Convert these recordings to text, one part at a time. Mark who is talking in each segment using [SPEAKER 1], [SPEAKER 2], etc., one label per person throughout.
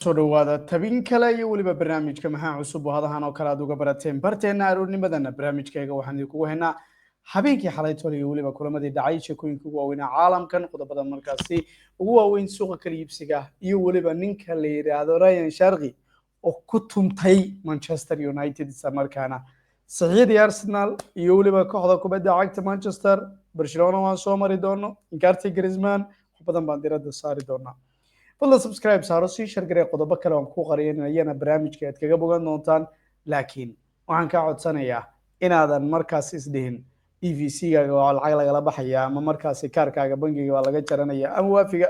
[SPEAKER 1] soo dhawaada tabin kale iyo weliba barnaamijka maxaa cusub oo hadahan oo kale aad uga barateen barteena aroornimadana barnaamijkayga waxaan idinkugu haynaa habeenkii xalay tole iyo weliba kulamadii dhacay sheekooyinka ugu waaweynaa caalamkan qodobada markaasi ugu waaweyn suuqa kala iibsiga iyo weliba ninka la yidhaahdo Ryan Sharqi oo ku tumtay Manchester United isla markaana saxiixdii Arsenal iyo weliba kooxda kubadda cagta Manchester Barcelona waan soo mari doono inkaartii Griezmann wax badan baan diradda saari doonaa fadlan subscribe saaro sii shargaree qodobo kale aan ku qarinayana barnaamijka aad kaga bogan doontaan laakiin waxaan ka codsanayaa inaadan markaas isdhihin EVC-gaaga waa lacag lagala baxaya ama markaasi kaarkaaga bangiga waa laga jaranaya ama waafiga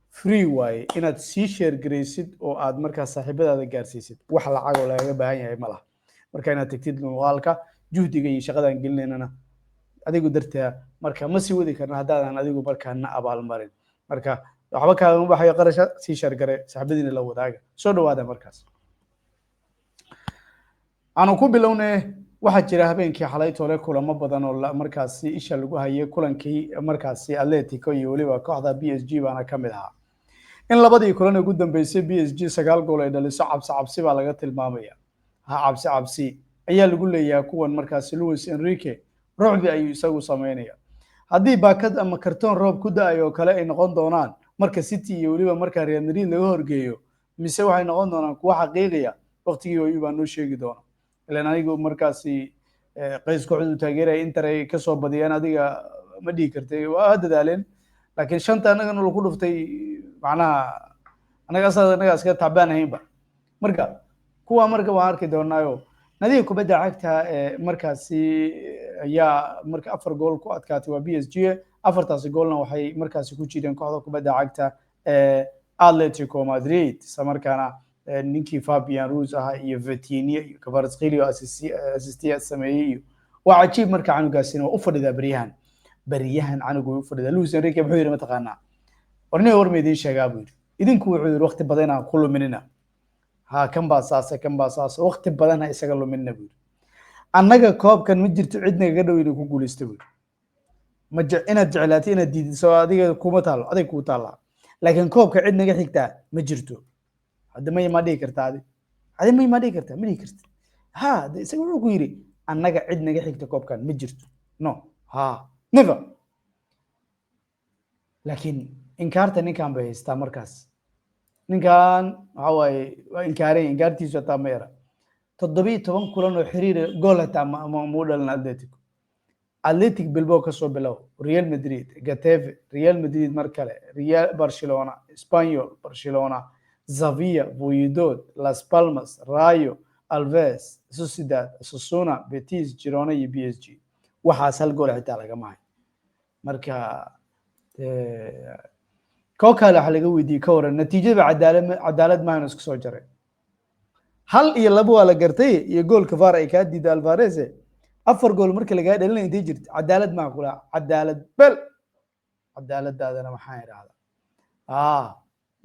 [SPEAKER 1] free waaye inaad sii share gareysid oo aad markaas saaxiibadaada gaarsiisid wax lacag oo lagaga baahan yahay malaha marka inaad tagtid muuqaalka juhdiga iyo shaqadan gelinaynana adigu dartaa marka ma sii wadi karna haddaadan adigu markaana abaalmarin marka waxba kaaga ma baxayo qarasha sii shargare saaxiibadiina la wadaaga soo dhawaada markaas aanu ku bilownay waxaa jira habeenkii xalay tole kulamo badan oo markaasi isha lagu hayay kulankii markaasi Atletico iyo waliba kooxda PSG baana kamid ahaa in labadii kulan ugu dambeysay PSG 9 gool ay dhaliso cabsi baa laga tilmaamaya cabsi ayaa lagu leeyahay kuwan markaasi Luis Enrique ruuxbi ayuu isagu sameynaya haddii baakad ama kartoon roob ku da'ayo kale ay noqon doonaan marka City iyo waliba marka Real Madrid laga horgeeyo mise waxay noqon doonaan kuwa xaqiiqiya waqtigii oo baan noo sheegi doona ilaan anigu markaasi qays kooxdu taageeray Inter ay ka soo badiyaan adiga ma dhigi kartay waa dadaaleen laakiin shanta anagana lagu dhuftay macnaha anaga iska taabanaynba marka kuwa marka waan arki doonaayo nadiga kubadda cagta markaasi ayaa marka 4 gool ku adkaatay waa PSG afartaasi goolna waxay markaasi ku jireen kooxda kubadda cagta Atletico Madrid samarkana ninkii Fabian Ruiz iyo Vitinha iyo Kvaratskhelia assistiyad sameeyay waa cajiib marka canugaasina u fadhida bariyahan canugu u fadhida Luis Enrique wuxuu yiri ma taqaanaa warnay warmeedin sheegaa buu idinku wuxuu yiri waqti badan aan ku luminina kan baa saas waqti badan ay isaga luminina buu annaga koobkan ma jirto cid naga dhow inuu ku guuleysto buu ma inaad jeclaatay inaad diidiso adiga kuma taalo adiga ku taala laakiin koobka cid naga xigtaa ma jirto hadda ma dhigi kartaa ma dhigi kartaa isaga wuxuu ku yiri annaga cid naga xigta koobkan ma jirto no never laakiin inkaarta ninkan bay haystaa markaas ninkan waxa waaye waa inkaartiisu taa ma yara 17 kulan oo xiriir gool xitaa ma dhalin Athletic Bilbao ka soo bilow Real Madrid Getafe Real Madrid mar kale Real Barcelona Espanyol Barcelona Sevilla Valladolid Las Palmas Rayo Alves Sociedad Osasuna Betis Girona iyo PSG waxaas hal gool xitaa laga mahay marka kookaale waxa laga weydiiyay ka waran natiijada cadaalad ma isku soo jaray hal iyo labo waa la gartay iyo goolka VAR ay ka diiday Alvarez 4 gool markii laga dhalinay intee jirtay cadaalad ma kula cadaaladaadana maxaa yiraahdaa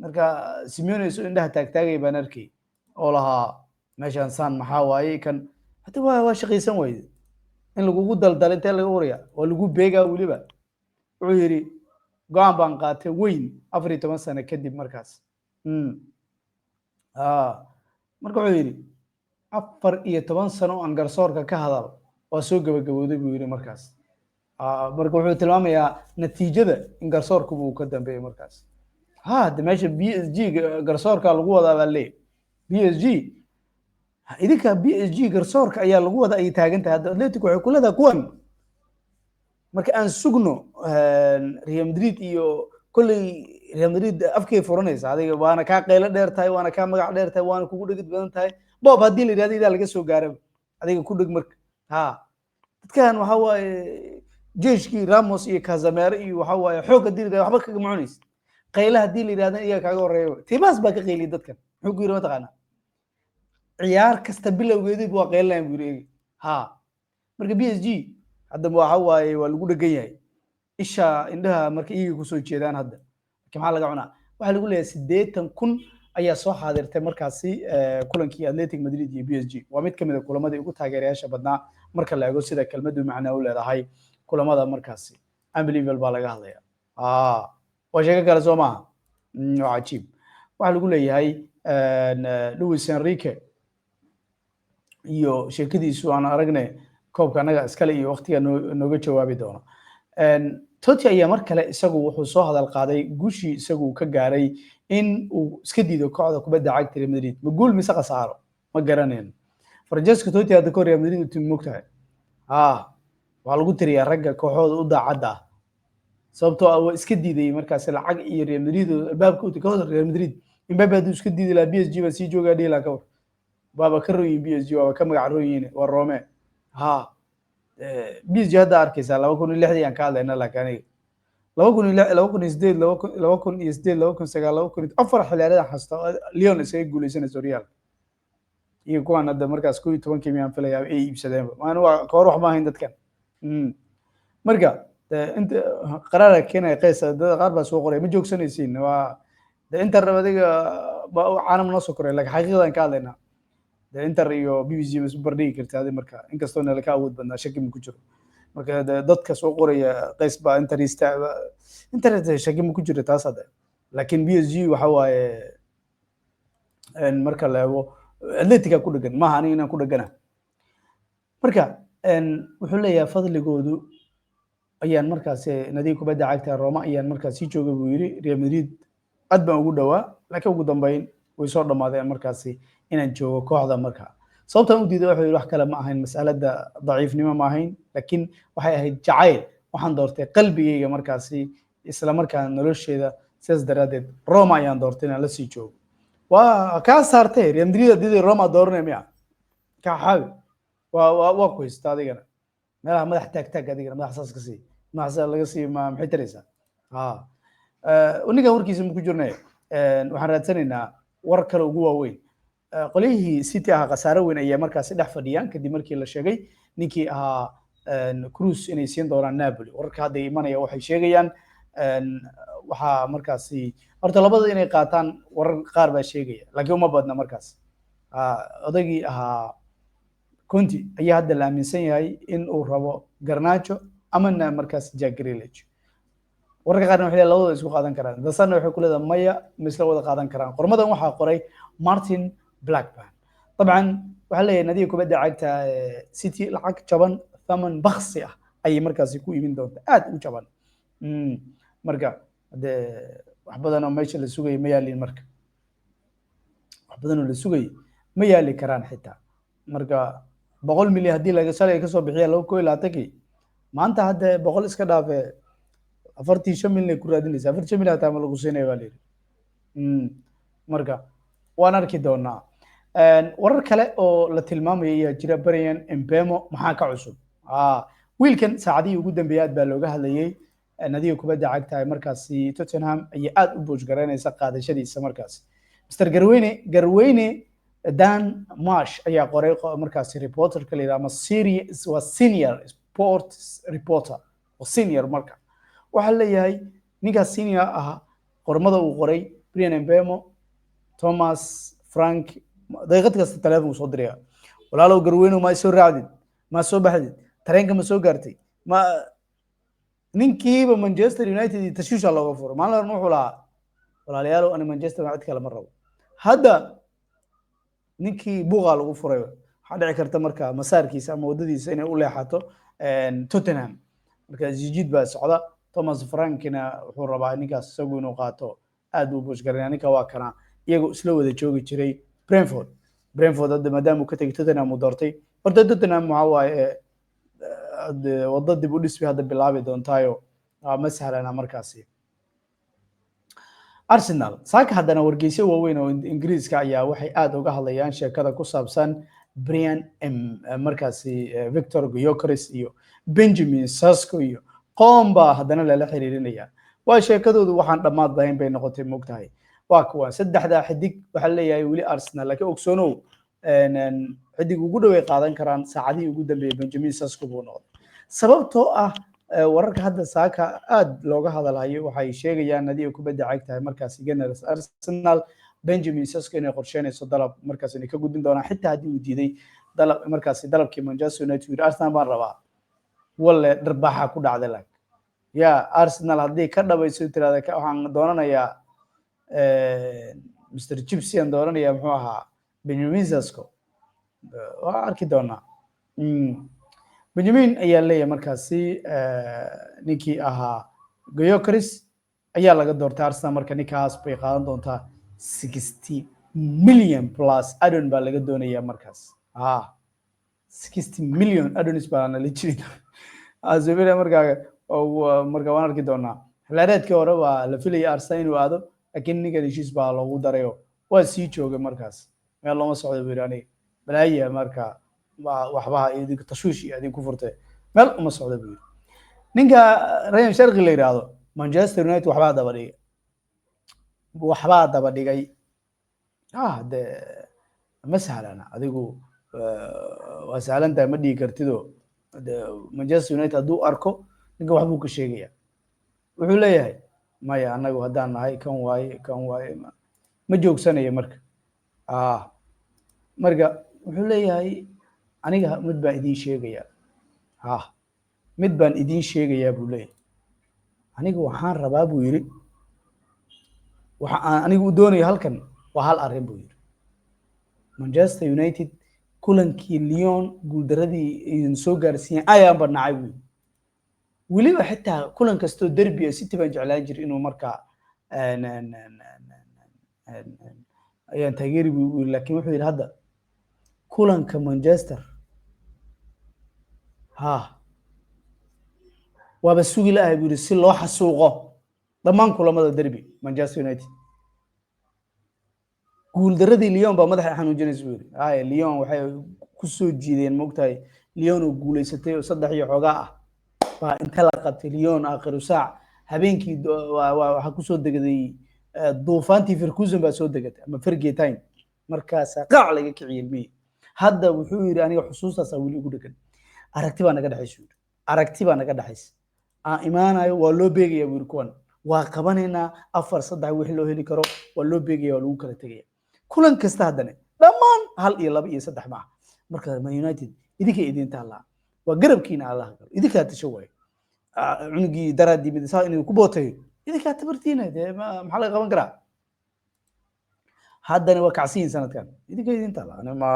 [SPEAKER 1] marka Simeone soo indhaha taagtaagay baan arkay oo lahaa meeshan san maxaa waaye kan hada waa shaqaysan wayday in lagu daldal intee laga wariya oo lagu beega waliba wuxuu yiri go'aan baan qaatay weyn 14 sano kadib markaas marka wuxuu yiri 14 sano aan garsoorka ka hadal waa soo gabagabowday buu yiri markaas marka wuxuu tilmaamayaa natiijada in garsoorku uu ka dambeeyay markaas meesha PSG garsoorka lagu wadaa baa leey PSG idinka PSG garsoorka ayaa lagu wadaa ay taagan tahay Atletico waxay kulada kuwan marka aan sugno Real Madrid iyo kulli Real Madrid afkay furanaysa adiga waana ka qeylo dheer tahay waana ka magac dheer tahay waana kugu dhigid badan tahay boob hadii la yiraahdo laga soo gaaray adiga ku dhig marka dadkan waxa waaye jeeshkii Ramos iyo Casemiro iyo waxa waaye xoog hadii la waxba kaga macunaysa qeylaha hadii la yiraahdo iyaga kaga horeeyo timaas baa ka qeyliyay dadkan wuxuu ku yiri ma taqaana ciyaar kasta bilowgeedii waa qeylaan buu yiri marka PSG hadda waxa waaye waa lagu dhagan yahay isha indhaha marka iyaga ku soo jeedaan hadda maxaa laga cunaa waxa lagu leeyahay 80,000 ayaa soo xaadirtay markaasi kulankii Athletic Madrid iyo PSG waa mid kamid ah kulamada ugu taageerayaasha badnaa marka la eego sida kelmadu macna u leedahay kulamada markaasi unbelievable baa laga hadlaya waa sheeko kale soo maaha waa cajiib waxa lagu leeyahay Luis Enrique iyo sheekadiisu aan aragnay koobka anaga iskale iyo waqtiga nooga jawaabi doono Totti ayaa mar kale isagu wuxuu soo hadal qaaday guushii isagu ka gaaray in uu iska diido kooxda kubadda cagta Real Madrid ma guul mise khasaaro ma garanayno Francesco Totti hadda ka Real Madrid uu tim mogtahay waxaa lagu tiriyaa ragga kooxooda u daacadda ah sababtoo ah waa iska diiday markaas lacag iyo Real Madrid albaabka u tikada Real Madrid Mbappe haduu iska diidi lahaa PSG ba sii joogaa dhila ka war baba ka rooyin PSG waa ka magac rooyin waa Rome PSG hadda arkaysa 2006 aan ka hadlayna laakiin 2008 afar xilliyadan hasta Lyon isaga guuleysanayso Real iyo kuwan hadda markaas 12 kiimiyaan filayaa ay iibsadeen maana waa koor wax ma ahayn dadkan marka inta qaraar keenay qeysa dad qaar baa soo qoray ma joogsanaysiin waa Inter rabadiga caalam noo soo koray laakiin xaqiiqadan ka hadlayna Inter iyo BBC mas bardhigi kartaa marka inkastoo nala ka awood badnaa shaki ma ku jiro marka dadka soo qoraya qays baa Inter shaki ma ku jiro taas hadda laakiin PSG waxa waaye marka la eego Atletico ku dhagan ma ahan inaan ku dhagana marka wuxuu leeyahay fadligoodu ayaan markaas nadiif kubadda cagta Roma ayaan markaas si jooga buu yiri Real Madrid aad baan ugu dhawaa laakiin ugu dambeyn way soo dhamaadeen markaas inaan joogo kooxda marka sababta uu diiday wuxuu wax kale ma ahayn mas'alada daciifnimo ma ahayn laakiin waxay ahayd jacayl waxaan doortay qalbigayga markaas isla markaan nolosheeda sidaas daraadeed Roma ayaan doortay inaan la sii joogo waa ka saartay Real Madrid diiday Roma dooranaya ka xawi waa ku haystaa adigana meelaha madax taag adigana madax saas ka sii madax laga sii ma maxay taraysaa aniga warkiisa ma ku jirnay waxaan raadsanaynaa war kale ugu waaweyn qolihii City ah qasaaro weyn ayaa markaas dhex fadhiyaan kadib markii la sheegay ninkii ahaa Cruz inay siin doonaan Napoli warka hadda imanaya waxay sheegayaan waxa markaas horta labada inay qaataan warar qaar baa sheegaya laakiin uma badna markaas odagii ahaa Conte ayaa hadda la aaminsan yahay in uu rabo Garnacho ama markaas Jack Grealish warka qaarna waxay labada isku qaadan karaan dasana waxay ku leedahay maya misla wada qaadan karaan qormadan waxa qoray Martin Blackburn طبعا waxa leeyahay nadiif kubadda cagta City lacag jaban thaman bakhsi ah ay markaas ku iibin doonta aad u jaban marka wax badan oo meesha la sugay ma yaalin marka wax badan oo la sugay ma yaali karaan xitaa marka 100 milyan hadii laga shalay ka soo bixiyo 220 maanta hadda 100 iska dhaafay 45 milyan ku raadinaysa 45 milyan taa ma lagu siinay baa leeyahay marka waan arki doonaa warar kale oo la tilmaamayo ayaa jira Brian Mbeumo maxaa ka cusub wiilkan saacadii ugu dambeeyay aad baa looga hadlayay nadiif kubadda cagta markaas Tottenham ay aad u boosh garanaysa qaadashadiisa markaas Mr Garweyne Dan Marsh ayaa qoray markaas reporter kale ama senior sports reporter oo senior marka waxa leeyahay ninka senior ah qormada uu qoray Brian Mbeumo Thomas Frank daqiiqad kasta telefoon soo diray walaalow Garweyne ma soo raacdid ma soo baxdid tareenka ma soo gaartay ma ninkiiba Manchester United tashwiish looga furo maalin wuxuu lahaa walaalayaal ana Manchester United kala mar rabo hadda ninkii buuqa lagu furay waxa dhici karta marka masaarkiisa ama wadadiisa inay u leexato Tottenham marka jijid baa socda Thomas Frankina wuxuu rabaa ninkaas isagu inuu qaato aad u boosh garanay ninka waa kana iyagu isla wada joogi jiray Brentford hadda maadaama uu ka tagay Tottenham uu doortay horta Tottenham waxa waaye wadada dib u dhisbi hadda bilaabi doontaayo ma sahlana markaasi Arsenal saaka haddana wargeyso waaweyn oo Ingiriiska ayaa waxay aad uga hadlayaan sheekada ku saabsan Brian markaasi Victor Gyökeres iyo Benjamin Sesko iyo qoomba haddana lala xiriirinaya waa sheekadoodu waxaan dhamaad lahayn bay noqotay moogtahay waa kuwa saddexda xidig waxa leeyahay wali Arsenal laakiin ogsoonow xidig ugu dhaway qaadan karaan saacadii ugu dambeeyay Benjamin Sesko buu noqday sababtoo ah wararka hadda saaka aad looga hadalayo waxay sheegayaan nadiif kubadda cagta markaas Gunners Arsenal Benjamin Sesko inay qorsheynayso dalab markaas inay ka gudbin doonaan xitaa hadii uu diiday dalab markaas dalabkii Manchester United Arsenal baan rabaa walla darbaxa ku dhacday lag ya Arsenal hadii ka dhabayso tirada waxaan doonanayaa Mr. Chipsy aan dooranaya muxuu ahaa Benjamin Sesko waa arki doonaa Benjamin ayaa leeyahay markaasi ninkii ahaa Gyökeres ayaa laga doortay Arsenal marka ninkaas bay qaadan doontaa 60 million plus add-on baa laga doonayaa markaas 60 million add-ons baa la jirin azabila marka waan arki doonaa xilaareedkii hore waa la filayay Arsenal inuu aado laakiin ninka heshiis baa loogu darayo waa sii joogay markaas meel looma socdo biirani balaaya marka waxba idinku tashwiish iyo idinku furtay meel uma socdo biir ninka Ryan Sharqi la yiraahdo Manchester United waxba daba dhigay de ma sahlana adigu waa sahlantahay ma dhigi kartido Manchester United hadduu arko ninka waxbuu ka sheegaya wuxuu leeyahay maya anagu haddaan nahay kan waaye ma joogsanayo marka wuxuu leeyahay aniga mid baan idiin sheegaya mid baan idiin sheegayaa buu leeyahay aniga waxaan rabaa buu yiri waxa aan anigu u doonayo halkan waa hal arrin buu yiri Manchester United kulankii Lyon guuldaradii idin soo gaarsiiyeen ayaan badnacay buu weliba xitaa kulan kastoo derby City baan jeclaan jiray inuu markaa ayaan taageeri buu laakiin wuxuu yiri hadda kulanka Manchester waaba sugi lahay buu yiri si loo xasuuqo dhammaan kulamada derby Manchester United guuldaradii Lyon baa madaxa xanuujinaysa buu yiri Lyon waxay ku soo jiideen moogtahay Lyon oo guuleysatay oo 3 iyo xogaa baa inta la qabtay Lyon aakhiru saac habeenkii waxa ku soo degday duufaantii Ferguson baa soo degatay ama Fergie time markaas qaac laga kiciyay ilmi hadda wuxuu yiri aniga xusuustaas wali ugu dhagan aragti baa naga dhaxaysa imaanayo waa loo beegaya buu kuwan waa qabanayna 4-3 wixii loo heli karo waa loo beegaya lagu kala tagaya kulan kasta hadana dhamaan 1 iyo 2 iyo 3 ma marka Man United idin taala waa garabkiina Allah idinka tasho way cunugii daraadii mid saa inuu ku bootay idinka tabartiina maxaa laga qaban karaa haddana waa kacsiin sanadkan idin taala ana ma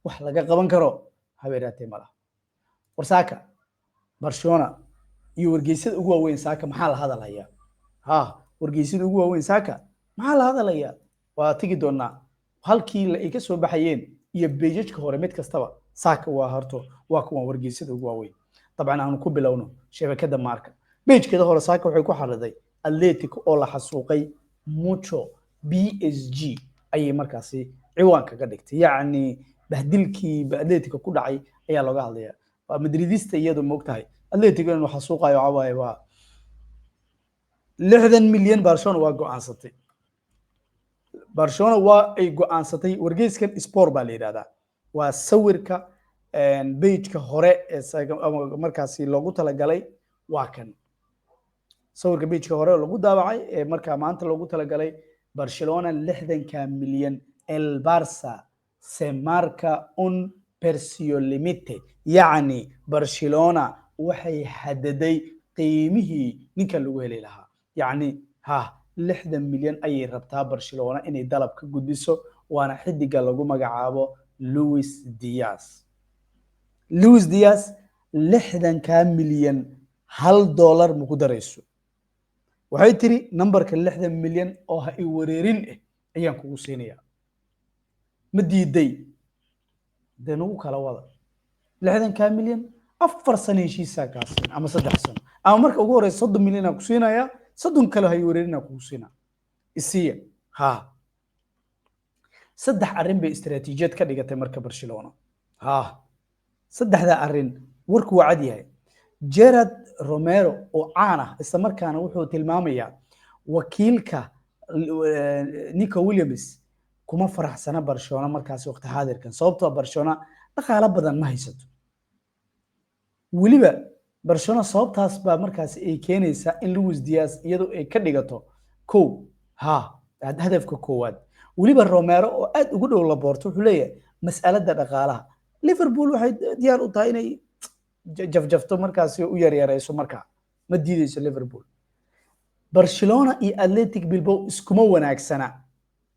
[SPEAKER 1] wax laga qaban karo habeeraatay malaha warsaaka Barcelona iyo wargeysada ugu waaweyn saaka maxaa la hadalaya wargeysada ugu waaweyn saaka maxaa la hadalaya waa tagi doonaa halkii la iga soo baxayeen iyo beejajka hore mid kastaba saaka waa horto waa kuwa wargeysada ugu waaweyn طبعا aan ku bilowno shabakada Marca beejkeeda hore saaka waxay ku xariday Atletico oo la xasuuqay mucho PSG ayay markaasi ciwaan kaga dhigtay yaani bahdilkii Atletico ku dhacay ayaa laga hadlayaa waa Madridista iyadu moogtahay Atletico inuu xasuuqayo cawaaye waa 60 milyan Barcelona waa go'aansatay Barcelona waa ay go'aansatay wargeyskan Sport baa la yiraahdaa waa sawirka beejka hore ee markaasi loogu talagalay waa kan sawirka beejka hore lagu daabacay ee markaa maanta loogu talagalay Barcelona 60 milyan el Barça se marca un precio límite yani Barcelona waxay xadaday qiimihii ninka lagu heli lahaa yani 60 milyan ayay rabtaa Barcelona inay dalab ka gudbiso waana xidiga lagu magacaabo Luis Diaz 60 milyan $1 ma ku darayso waxay tiri numberka 60 milyan oo ha i wareerin ayaan kugu siinaya ma diiday danu kala wada 60 milyan 4 sano heshiisa kaasin ama 3 sano ama marka ugu horeysa 30 milyan aan ku siinaya 30 kale ha i wareerin aan kugu siinaa isiya saddex arrin bay istiraatiijiyad ka dhigatay marka Barcelona saddexda arrin warku waa cad yahay Gerard Romero oo caan ah isla markaana wuxuu tilmaamayaa wakiilka Nico Williams kuma faraxsana Barcelona markaas waqti haadirkan sababtoo Barcelona dhaqaale badan ma haysato waliba Barcelona sababtaas baa markaas ay keenaysaa in Luis Diaz iyadoo ay ka dhigato hadafka koowaad waliba Romero oo aad ugu dhow Laporte wuxuu leeyahay mas'alada dhaqaalaha Liverpool waxay diyaar u tahay inay jafjafto markaas u yaryarayso marka ma diidayso Liverpool برشلونة iyo Athletic Bilbao iskuma wanaagsana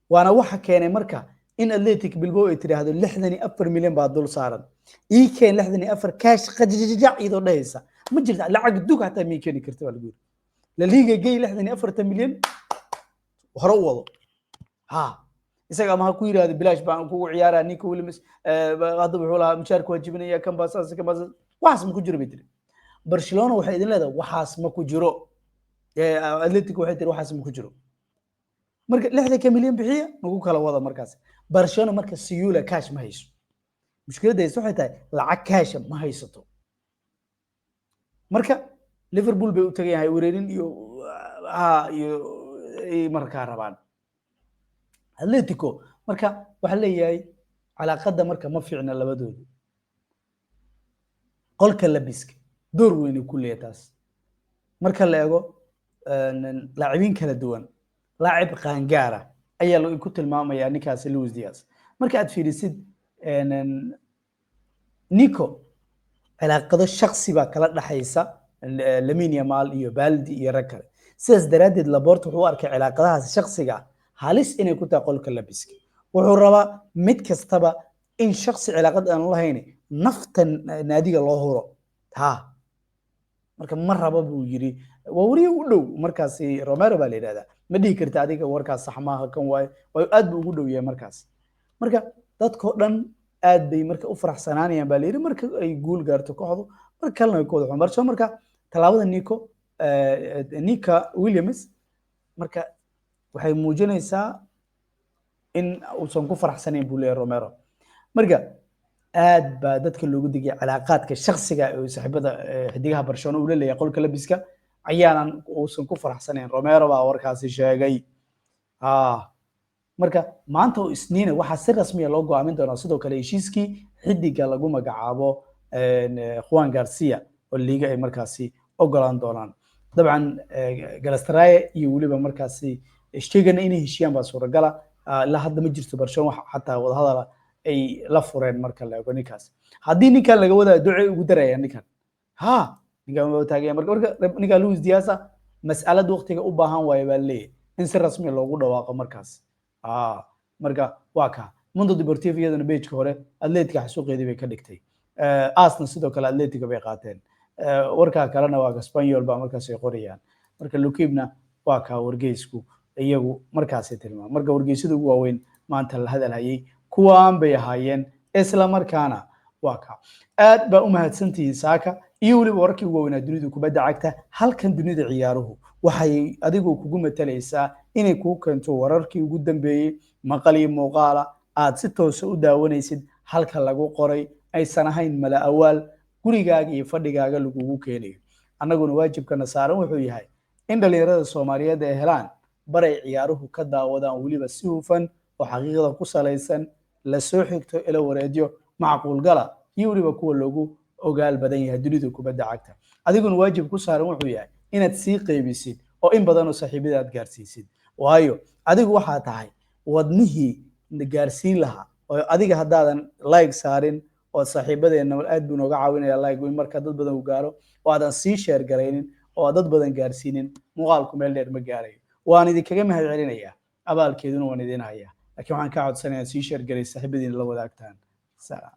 [SPEAKER 1] waana waxa keenay marka in Athletic Bilbao ay tiraahdo 64 milyan baa dul saaran ii keen 64 cash qajajajac idoo dhaysa ma jirta lacag dug hataa mi keeni karto wal guur la liga gay 64 milyan hore u wado ha isaga ma ku yiraahdo bilaash baan ku ciyaaraa Nico Williams hadda wuxuu lahaa mushaarku wajibinaya kan baasaas waxaas ma ku jiro bidri Barcelona waxay idin leedahay waxaas ma ku jiro Athletic waxay tiri waxaas ma ku jiro marka 60 milyan bixiya nagu kala wada markaas Barcelona marka siyula cash ma hayso mushkiladda waxay tahay lacag cash ma haysato marka Liverpool bay u tagayaan wareerin iyo marka rabaan Atletico marka waxa leeyahay calaaqada marka ma fiicna labadoodu qolka labiska door weyn ku leeyahay marka la eego لاعبين kala duwan لاعب qaangaara ayaa loo ku tilmaamaya ninkaas Luis Diaz marka aad fiirisid Nico cilaaqado shakhsi ba kala dhaxaysa Lamine Yamal iyo Baldi iyo Rakar sidaas daraadeed Laporte wuxuu arkay cilaaqadahaas shakhsiga halis inay ku tahay qolka labiska wuxuu rabaa mid kastaba in shakhsi cilaaqad aan lahayn naftan naadiga loo huro ha marka ma raba buu yiri wariyo u dhow markaas Romero baa leeyahay ma dhigi kartaa adiga warkaas sax maaha kan way aad buu ugu dhow yahay marka dadko dhan aad bay marka u faraxsanaanayaan baa leeyahay marka ay guul gaarto kooxdu marka kalena ay kooxdu xumbarso marka talaabada Nico Williams marka waxay muujinaysaa in uusan ku faraxsanayn buu leeyahay Romero marka aad ba dadka loogu digay cilaaqaadka shakhsiga ee saaxiibada xidigaha Barcelona uu leeyahay qolka labiska ayaanan uusan ku faraxsanayn Romero baa warkaasi sheegay marka maanta oo isniina waxa si rasmi ah loo go'aamin doonaa sidoo kale heshiiskii xidiga lagu magacaabo Juan Garcia oo liiga ay markaasi ogolaan doonaan dabcan Galatasaray iyo waliba markaasi sheegana inay heshiiyaan baa suuragal ah la hadda ma jirto Barcelona wax xataa wada hadal ay la fureen marka la eego ninkaas haddii ninkan laga wada ducay ugu daraya ninkan ninkan uu taagay marka ninka Luis Diaz mas'alad waqtiga u baahan way baa leeyahay in si rasmi loogu dhawaaqo markaas marka waa ka Mundo Deportivo iyadana page hore Atletico xasuuqeedii bay ka dhigtay Arsenal sidoo kale Atletico bay qaateen warka kalena waa Espanyol baa markaas ay qorayaan marka Lukibna waa ka wargeysku iyagu markaas ay tilmaam marka wargeysadu ugu waaweyn maanta la hadalhayay kuwaan bay ahaayeen isla markaana waa ka aad ba u mahadsantihiin saaka iyo waliba warkii ugu weynaa dunida kubadda cagta halkan dunida ciyaaruhu waxay adigu kugu matalaysaa inay ku keento wararkii ugu dambeeyay maqal iyo muuqaal aad si toos ah u daawanaysid halka lagu qoray aysan ahayn mala awaal gurigaaga iyo fadhigaaga lagu keenayo annaguna waajibkana saaran wuxuu yahay in dhalinyarada Soomaaliyeed ay helaan baray ciyaaruhu ka daawadaan waliba si hufan oo xaqiiqada ku salaysan la soo xigto ila wareedyo macquul gala iyo waliba kuwa lagu ogaal badan yahay dunida kubadda cagta adiguna waajib ku saaran wuxuu yahay inaad sii qaybisid oo in badan oo saaxiibada aad gaarsiisid waayo adigu waxa tahay wadnihii gaarsiin lahaa oo adiga hadaadan like saarin oo saaxiibadeena aad buu nooga caawinayaa like in marka dad badan u gaaro oo aadan sii share gareynin oo dad badan gaarsiinin muuqaalku meel dheer ma gaarayo waan idinkaga mahadcelinayaa abaalkeeduna waan idin hayaa laakiin waxaan ka codsanayaa sii share garay saaxiibadiina la wadaagtaan salaam